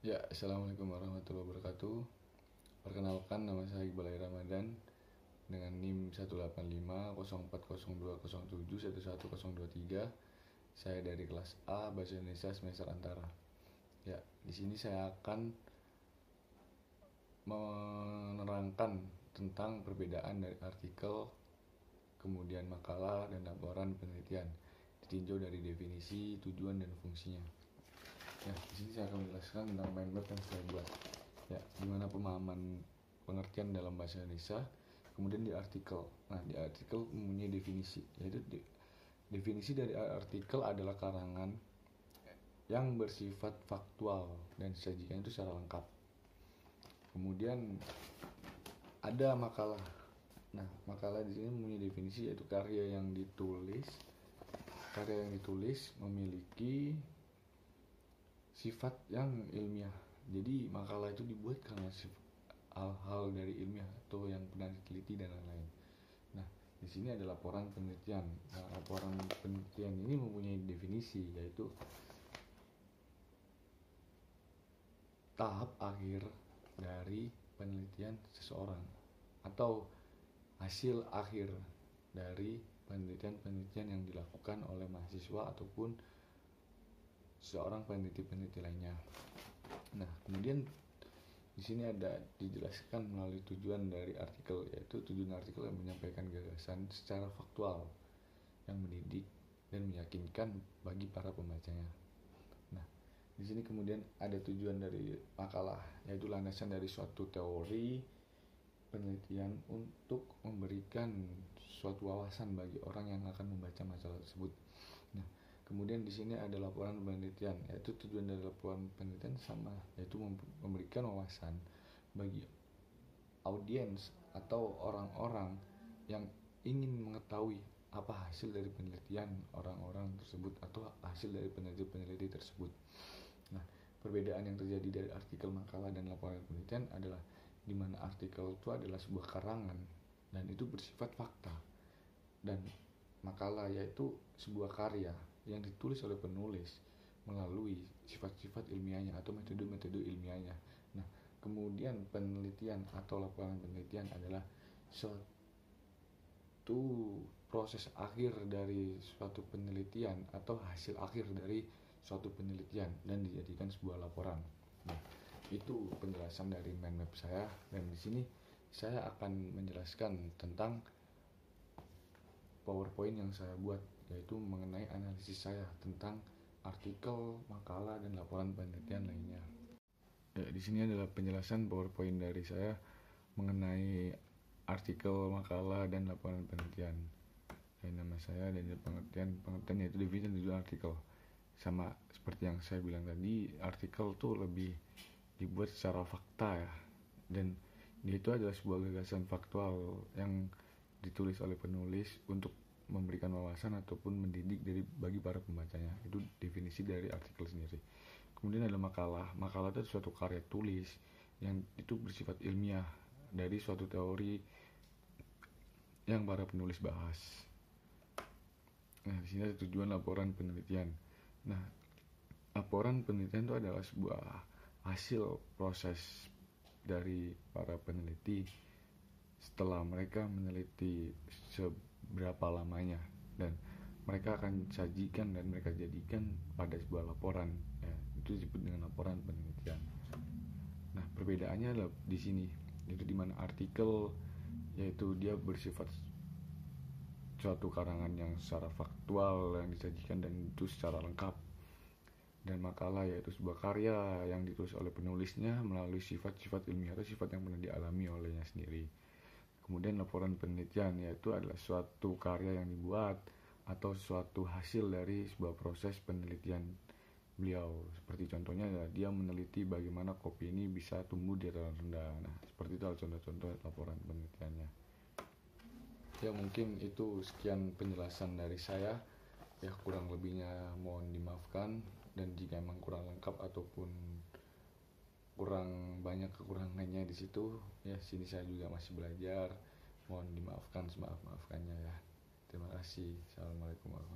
Ya, Assalamualaikum warahmatullahi wabarakatuh. Perkenalkan, nama saya Iqbal Ramadan dengan NIM 1850402071123. Saya dari kelas A Bahasa Indonesia semester antara. Ya, di sini saya akan menerangkan tentang perbedaan dari artikel, kemudian makalah dan laporan penelitian, ditinjau dari definisi, tujuan dan fungsinya. Ya, di sini saya akan menjelaskan tentang mind map yang saya buat. Ya, dimana pemahaman pengertian dalam bahasa Indonesia, kemudian di artikel. Nah, di artikel mempunyai definisi, yaitu definisi dari artikel adalah karangan yang bersifat faktual dan disajikan itu secara lengkap. Kemudian ada makalah. Nah, makalah di sini mempunyai definisi, yaitu karya yang ditulis memiliki sifat yang ilmiah. Jadi makalah itu dibuat karena hal-hal dari ilmiah atau yang pernah diteliti dan lain-lain. Nah, di sini ada laporan penelitian. Nah, laporan penelitian ini mempunyai definisi, yaitu tahap akhir dari penelitian seseorang atau hasil akhir dari penelitian-penelitian yang dilakukan oleh mahasiswa ataupun seorang peneliti-peneliti lainnya. Nah, kemudian di sini ada dijelaskan melalui tujuan dari artikel, yaitu tujuan artikel yang menyampaikan gagasan secara faktual yang mendidik dan meyakinkan bagi para pembacanya. Nah, di sini kemudian ada tujuan dari makalah, yaitu landasan dari suatu teori penelitian untuk memberikan suatu wawasan bagi orang yang akan membaca masalah tersebut. Nah, kemudian di sini ada laporan penelitian, yaitu tujuan dari laporan penelitian sama, yaitu memberikan wawasan bagi audiens atau orang-orang yang ingin mengetahui apa hasil dari penelitian orang-orang tersebut atau hasil dari peneliti-peneliti tersebut. Nah, perbedaan yang terjadi dari artikel, makalah, dan laporan penelitian adalah di mana artikel itu adalah sebuah karangan dan itu bersifat fakta, dan makalah yaitu sebuah karya yang ditulis oleh penulis melalui sifat-sifat ilmiahnya atau metode-metode ilmiahnya. Nah, kemudian penelitian atau laporan penelitian adalah suatu proses akhir dari suatu penelitian atau hasil akhir dari suatu penelitian dan dijadikan sebuah laporan. Nah, itu penjelasan dari mind map saya, dan di sini saya akan menjelaskan tentang PowerPoint yang saya buat, yaitu mengenai analisis saya tentang artikel, makalah, dan laporan penelitian lainnya. Ya, di sini adalah penjelasan PowerPoint dari saya mengenai artikel, makalah, dan laporan penelitian. Dan nama saya dan pengertian yaitu definisi dan tujuan artikel. Sama seperti yang saya bilang tadi, artikel tuh lebih dibuat secara fakta ya, dan dia itu adalah sebuah gagasan faktual yang ditulis oleh penulis untuk memberikan wawasan ataupun mendidik bagi para pembacanya. Itu definisi dari artikel sendiri. Kemudian ada makalah. Makalah itu suatu karya tulis yang itu bersifat ilmiah dari suatu teori yang para penulis bahas. Nah, di sini ada tujuan laporan penelitian. Nah, laporan penelitian itu adalah sebuah hasil proses dari para peneliti setelah mereka meneliti seberapa lamanya, dan mereka akan sajikan dan mereka jadikan pada sebuah laporan ya, itu disebut dengan laporan penelitian. Nah, perbedaannya adalah di sini, yaitu di mana artikel yaitu dia bersifat suatu karangan yang secara faktual yang disajikan dan itu secara lengkap, dan makalah yaitu sebuah karya yang ditulis oleh penulisnya melalui sifat-sifat ilmiah atau sifat yang pernah dialami olehnya sendiri. Kemudian laporan penelitian yaitu adalah suatu karya yang dibuat atau suatu hasil dari sebuah proses penelitian beliau. Seperti contohnya adalah dia meneliti bagaimana kopi ini bisa tumbuh di dataran rendah. Nah, seperti itu contoh-contoh laporan penelitiannya. Ya, mungkin itu sekian penjelasan dari saya. Ya, kurang lebihnya mohon dimaafkan, dan jika memang kurang lengkap ataupun kurang banyak kekurangannya di situ, ya sini saya juga masih belajar. Mohon dimaafkan semaaf-maafkannya ya. Terima kasih. Assalamualaikum warahmatullahi wabarakatuh.